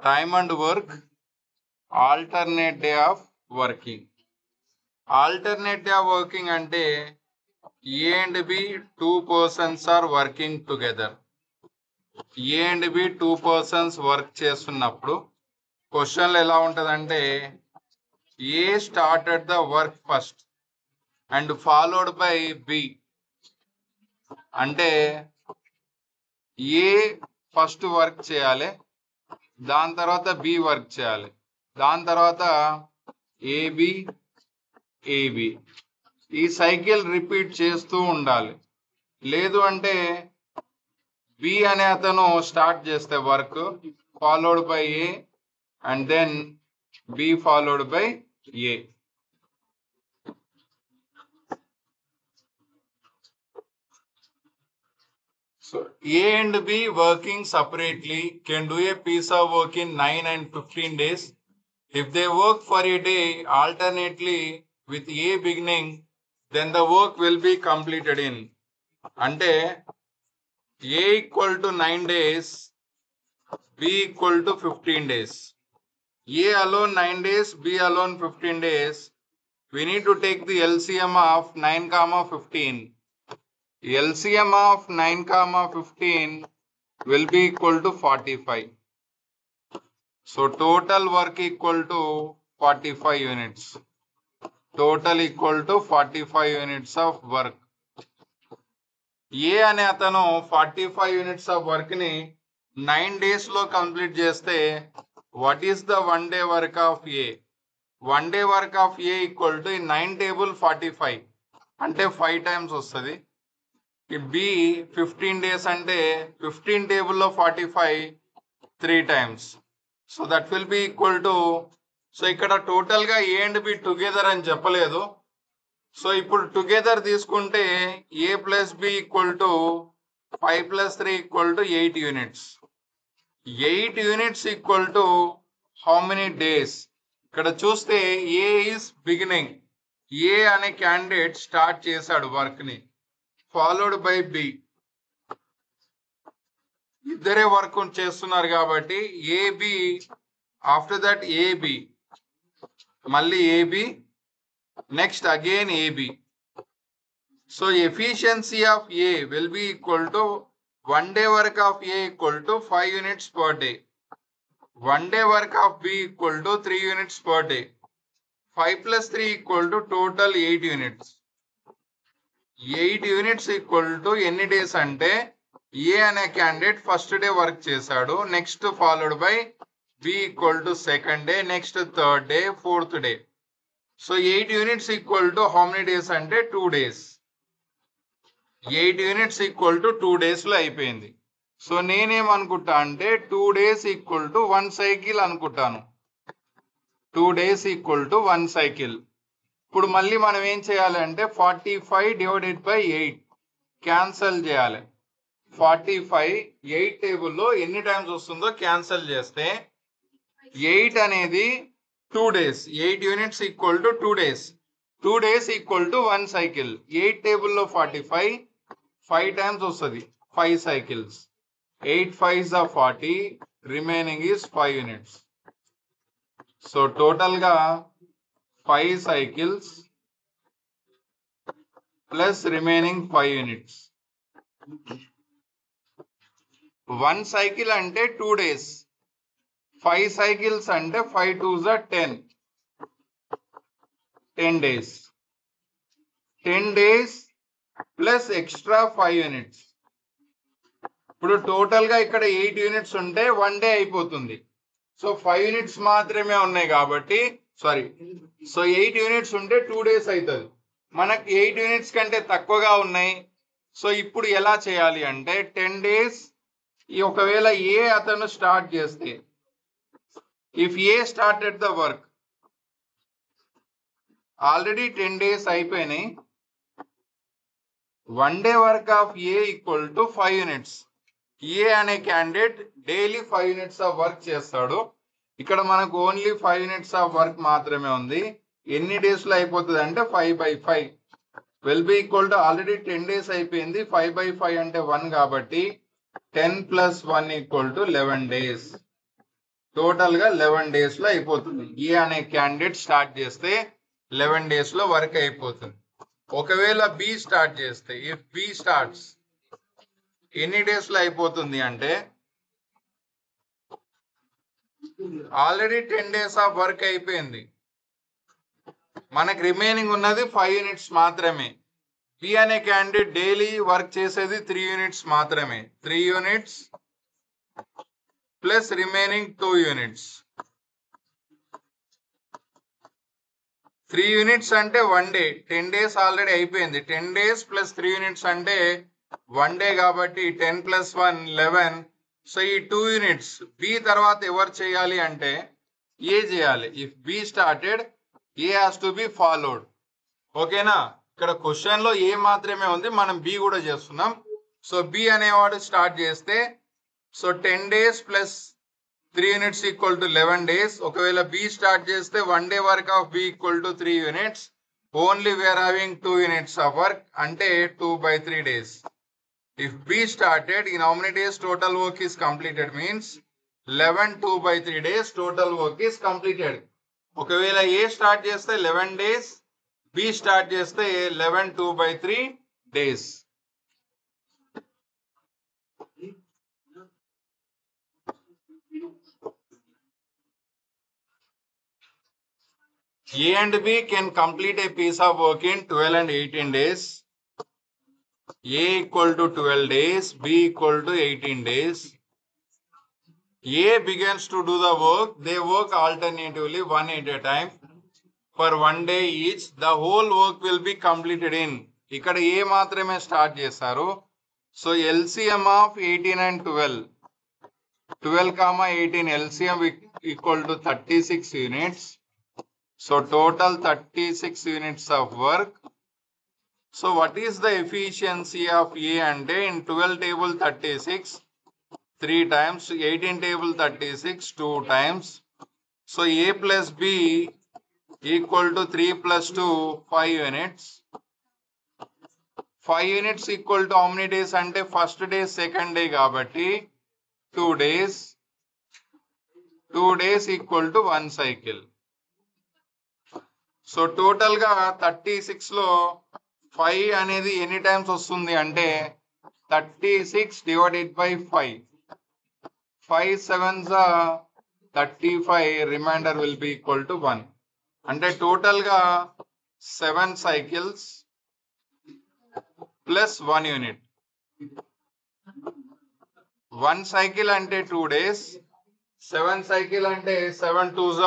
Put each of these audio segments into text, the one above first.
Time and work, alternate day of working. Alternate day of working అంటే A and B two persons are working together. A and B two persons work చేస్తున్నప్పుడు క్వశ్చన్లు ఎలా ఉంటుందంటే A started the work first and followed by B. అంటే A first work చేయాలి, దాని తర్వాత B work చేయాలి, దాని తర్వాత ఏబి ఏబి ఈ సైకిల్ రిపీట్ చేస్తూ ఉండాలి. లేదు అంటే బి అనే అతను స్టార్ట్ చేస్తే work followed by A and then B followed by A. So A and B working separately can do a piece of work in 9 and 15 days. If they work for a day alternately with A beginning, then the work will be completed in. అంటే A equal to 9 days, B equal to 15 days. A alone 9 days, B alone 15 days. We need to take the LCM of 9, 15. LCM of 9, 15 will be equal to 45. So total work equal to 45 units. Total equal to 45 units of work. A అనే అతను 45 units of work ని 9 days లో complete చేస్తే what is the 1 day work of A? 1 day work of A equal to 9 table 45 అంటే 5 times వస్తుంది. B 15 days అంటే 15 table లో 45 3 times. So that will be equal to, so ఇక్కడ total గా A and B together అని చెప్పలేదు. So ఇప్పుడు together తీసుకుంటే A plus B equal to 5 plus 3 equal to 8 units. 8 units equal to how many days? ఇక్కడ చూస్తే A is beginning. A అనే candidate start చేశాడు వర్క్ ని, ఫాలోడ్ బై బి. ఇద్దరే వర్క్ చేస్తున్నారు కాబట్టి ఏబి, ఆఫ్టర్ దట్ ఏబి, మళ్ళీ AB, next again AB. So efficiency of A will be equal to 1 day work of A equal to 5 units per day. 1 day work of B equal to 3 units per day. 5 plus 3 equal to total 8 units. 8 units equal to ఎన్ని days అంటే A అనే candidate first day work చేశాడు, next followed by B equal to second day, next third day, fourth day. So 8 units equal to how many days అంటే 2 days. 8 units equal to 2 days లో అయిపోయింది. So నేనేమనుకుంటా అంటే 2 days equal to 1 cycle అనుకుంటాను. 2 days equal to 1 cycle. ఇప్పుడు మళ్ళీ మనం ఏం చేయాలి అంటే 45 డివైడెడ్ బై 8 క్యాన్సల్ చేయాలి. 45 8 టేబుల్లో ఎన్ని టైమ్స్ వస్తుందో క్యాన్సల్ చేస్తే 8 అనేది 2 days. 8 units equal to 2 days. 2 days equal to 1 cycle. 8 టేబుల్లో 45 5 times వస్తుంది, 5 cycles. 8 5s are 40, remaining is 5 units. So total గా 5 cycles plus remaining 5 units. 1 cycle అంటే 2 days. 5 cycles అంటే 5 2s are 10. 10 days. 10 days plus extra 5 units. ఇప్పుడు total గా ఇక్కడ 8 units ఉంటే 1 day అయిపోతుంది. సో 5 units మాత్రమే ఉన్నాయి కాబట్టి సో 8 units ఉంటే 2 days అవుతుంది. మనకి 8 units కంటే తక్కువగా ఉన్నాయి. సో ఇప్పుడు ఎలా చేయాలి అంటే 10 days ఒకవేళ ఏ అతను స్టార్ట్ చేస్తే, if A started the work, already 10 days అయిపోయినాయి. 1 day work of A equal to 5 units. ఏ అనే candidate daily 5 units of work చేస్తాడు. ఇక్కడ మనకు ఓన్లీ 5 units ఆఫ్ వర్క్ మాత్రమే ఉంది. ఎన్ని డేస్ లో అయిపోతుంది అంటే 5/5 will be equal to, already 10 days అయిపోయింది, 5/5 అంటే 1 కాబట్టి 10 + 1 = 11 days. టోటల్ గా 11 days లో అయిపోతుంది. ఏ అనే క్యాండిడేట్ స్టార్ట్ చేస్తే 11 days లో వర్క్ అయిపోతుంది. ఒకవేళ బి స్టార్ట్ చేస్తే, ఇఫ్ బి స్టార్ట్స్ ఎన్ని డేస్ లో అయిపోతుంది అంటే ఆల్రెడీ 10 days ఆఫ్ వర్క్ అయిపోయింది, మనకి రిమైనింగ్ ఉన్నది 5 units మాత్రమే. బి అనే క్యాండిడేట్ డైలీ వర్క్ చేసేది 3 units మాత్రమే. 3 units plus remaining 2 units. 3 units అంటే 1 day. 10 days ఆల్రెడీ అయిపోయింది. 10 days ప్లస్ 3 units అంటే 1 day కాబట్టి 10 + 1 11. సో ఈ 2 units బి తర్వాత ఎవరు చేయాలి అంటే ఏ చేయాలి. If B started A has to be followed. ఓకేనా, ఇక్కడ క్వశ్చన్ లో ఏ మాత్రమే ఉంది, మనం బి కూడా చేస్తున్నాం. సో బి అనేవాడు స్టార్ట్ చేస్తే so 10 days plus 3 units equal to 11 days. ఒకవేళ బి స్టార్ట్ చేస్తే 1 day work of B equal to 3 units. Only we are having 2 units of work అంటే 2/3 days. If B started in how many days total work is completed means 11 2/3 days total work is completed. ఒకవేళ A start చేస్తే 11 days, B start చేస్తే 11 2/3 days. A and B can complete a piece of work in 12 and 18 days. A equal to 12 days, B equal to 18 days. A begins to do the work. They work alternatively one at a time for 1 day each. The whole work will be completed in. ఇక్కడ ఏ మాత్రమే start చేస్తారు. So LCM of 18 and 12. 12, 18 LCM equal to 36 units. So total 36 units of work. So what is the efficiency of A అంటే in 12 table 36 3 times, 18 table 36 2 times. So A plus B equal to 3 plus 2 5 units. 5 units equal to how many days అంటే first day second day కాబట్టి 2 days. 2 days equal to 1 cycle. So total గా 36 లో 5 అనేది ఎన్ని times వస్తుంది అంటే 36 divided by 5. 5 7s 35, remainder will be equal to 1. అంటే total గా 7 cycles ప్లస్ 1 unit. 1 cycle అంటే 2 days, 7 cycle అంటే 7 2s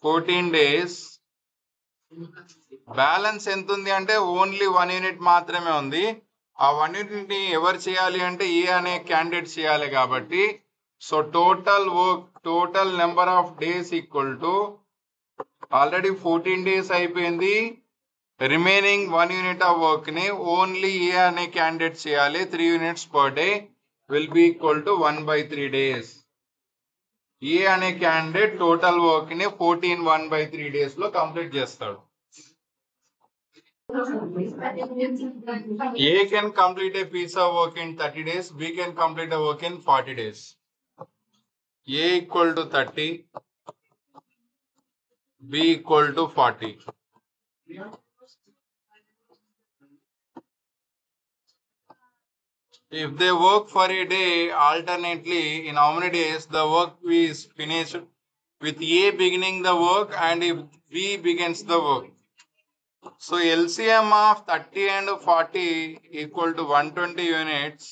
14 days. బ్యాలెన్స్ ఎంత ఉంది అంటే ఓన్లీ 1 unit మాత్రమే ఉంది. ఆ 1 unit ని ఎవరు చేయాలి అంటే ఏ అనే క్యాండిడేట్ చేయాలి కాబట్టి so total work, total number of days equal to already 14 days అయిపోయింది, రిమైనింగ్ 1 unit ఆఫ్ వర్క్ ని ఓన్లీ ఏ అనే క్యాండిడేట్ చేయాలి. 3 units per day will be equal to 1/3 days. ఏ అనే క్యాండిడేట్ టోటల్ వర్క్ ని 14 1/3 days లో కంప్లీట్ చేస్తాడు. A can complete a piece of work in 30 days, B can complete a work in 40 days. A equal to 30, B equal to 40. If they work for a day alternately, in how many days the work is finished with A beginning the work and if B begins the work. So LCM of 30 and 40 equal to 120 units.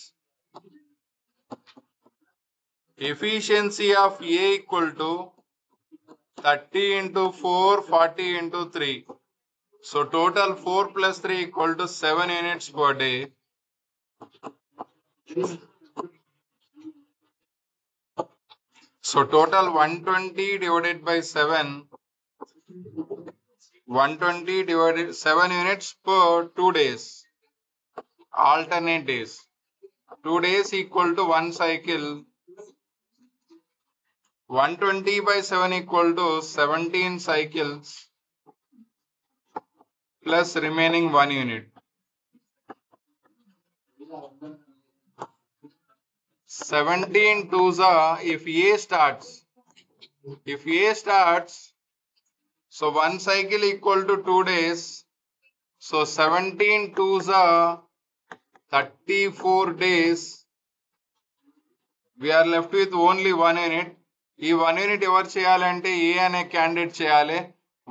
Efficiency of A equal to 30 into 4, 40 into 3. So total 4 plus 3 equal to 7 units per day. So total 120 divided by 7. 120 divided 7 units per 2 days. Alternate days. 2 days equal to 1 cycle. 120 by 7 equal to 17 cycles plus remaining 1 unit. 17 twos are, if A starts, so one cycle equal to 2 days. So 17 twos are 34 days. We are left with only 1 unit. ఈ 1 unit ఎవరు చేయాలంటే ఏ అనే candidate చేయాలి.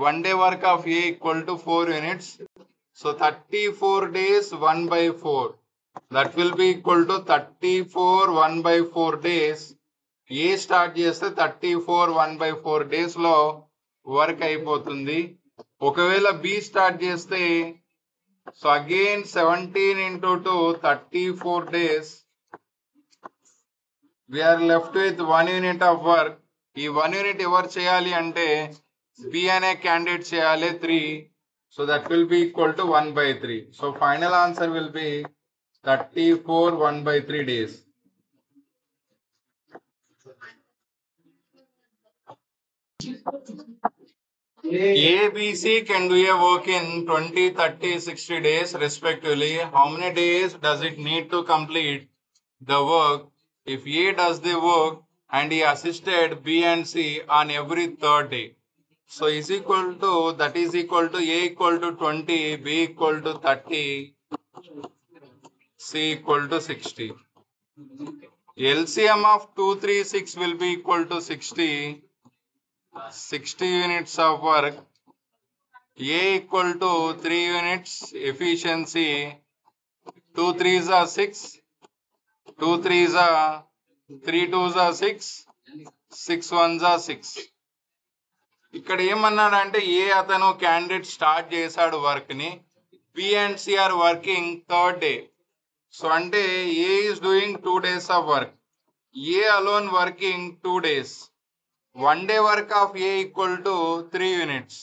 1 day work of A equal to 4 units. So 34 days 1 by 4. That will be equal to 34 1 by 4 days. A start చేస్తే 34 1 by 4 days లో work అయిపోతుంది. ఒకవేళ B start చేస్తే so again 17 into 2 34 days. We are left with 1 unit of work. ఈ 1 unit ఎవరు చేయాలి అంటే B అనే క్యాండిడేట్ చేయాలి 3. So that will be equal to 1 by 3. So final answer will be 34 1 by 3 days. A, B, C can do a work in 20, 30, 60 days respectively. How many days does it need to complete the work? If A does the work and he assisted B and C on every third day. So is equal to, that is equal to A equal to 20, B equal to 30, C equal to 60. LCM of 2, 3, 6 will be equal to 60. 60 units of work. A equal to 3 units efficiency. 2 3s are 6. 2 3s are 3 2s are 6. 6 1s are 6. ఇక్కడ ఏమన్నాడంటే ఏ అతను candidate start చేశాడు work ని. B and C are working third day. So అంటే A is doing 2 days of work. A alone working 2 days. 1 day work of A equal to 3 units.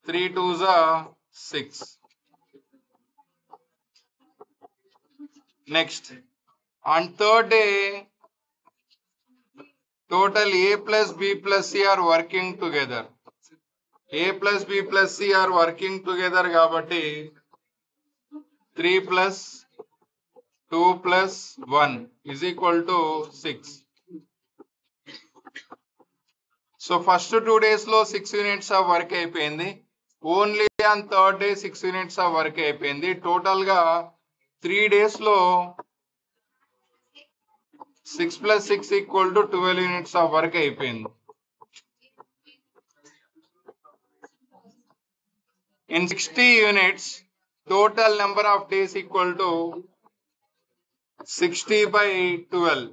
3 2s are 6. Next, on third day, total A plus B plus C are working together. A plus B plus C are working together కాబట్టి 3 plus 2 plus 1 is equal to 6. So first 2 days లో 6 units of work అయిపోయింది. Only on third day 6 units of work అయిపోయింది. Total గా 3 days లో 6 plus 6 equal to 12 units of work అయిపోయింది. In 60 units, total number of days equal to 60 by 12.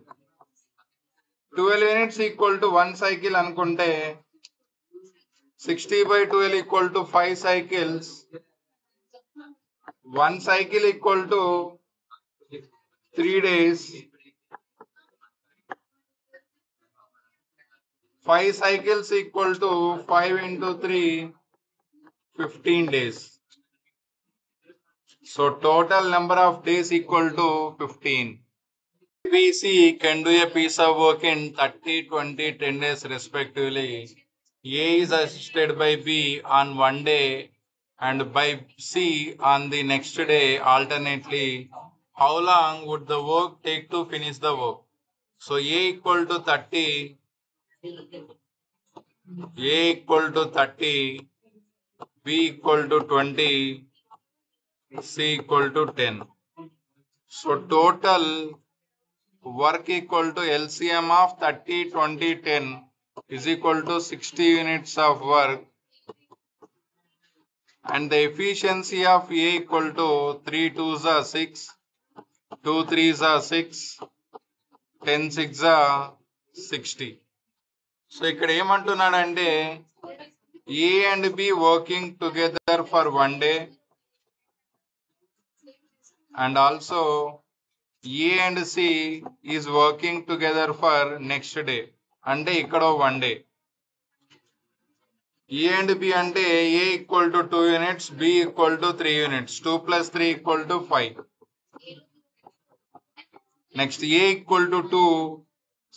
12 units equal to 1 cycle అనుకుంటే 60 by 12 equal to 5 cycles. 1 cycle equal to 3 days. 5 cycles equal to 5 into 3, 15 days. So total number of days equal to 15. ABC can do a piece of work in 30, 20, 10 days respectively. A is assisted by B on 1 day and by C on the next day alternately. How long would the work take to finish the work? So A equal to 30, A equal to 30, B equal to 20, C equal to 10. So total work equal to LCM of 30, 20, 10 is equal to 60 units of work. And the efficiency of A equal to 3 2s are 6, 2 3s are 6, 10 6 are 60. So ఇక్కడ ఏమంటున్నాడంటే A and B working together for 1 day and also A and C is working together for next day. అంటే ఇక్కడ 1 day. A and B అంటే A equal to 2 units, B equal to 3 units. 2 plus 3 equal to 5. Next A equal to 2,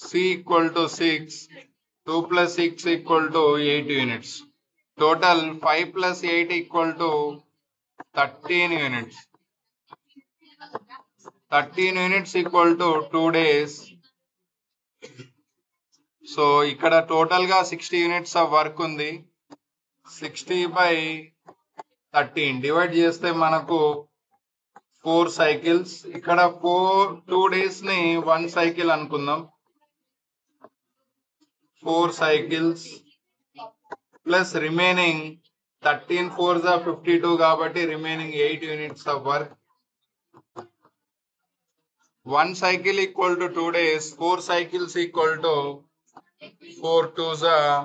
C equal to 6, 2 plus 6 equal to 8 units. Total 5 plus 8 equal to 13 units. 13 units equal to 2 days. So ఇక్కడ total గా 60 units of work ఉంది. 60/13 divide చేస్తే మనకు 4 cycles. ఇక్కడ 2 days ని 1 cycle అనుకుందాం. 4 cycles plus remaining 13 4s are 52 కాబట్టి remaining 8 units of work. 1 cycle equal to 2 days, 4 cycles equal to 4 2s are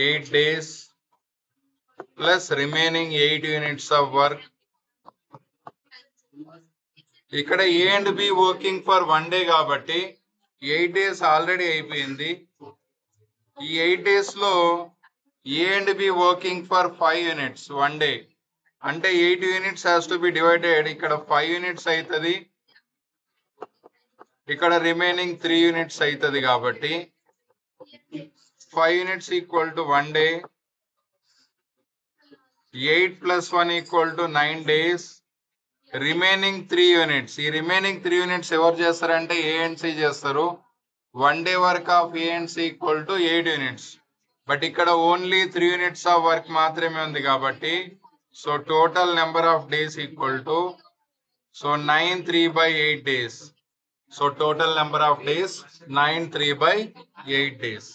8 days plus remaining 8 units of work. ఇక్కడ A and B working for 1 day కాబట్టి 8 days already అయిపోయింది. ఈ 8 days లో A and B working for 5 units 1 day. అంటే 8 units has to be divided. ఇక్కడ 5 units అవుతుంది, ఇక్కడ remaining 3 units అవుతుంది కాబట్టి 5 units equal to 1 day. 8 plus 1 equal to 9 days. Remaining 3 units. ఈ రిమైనింగ్ 3 units ఎవరు చేస్తారంటే A and C చేస్తారు. 1 day work of A and C equal to 8 units. But ఇక్కడ ఓన్లీ 3 units ఆఫ్ వర్క్ మాత్రమే ఉంది కాబట్టి so total number of days equal to 9 3/8 days. So total number of days 9 3/8 days.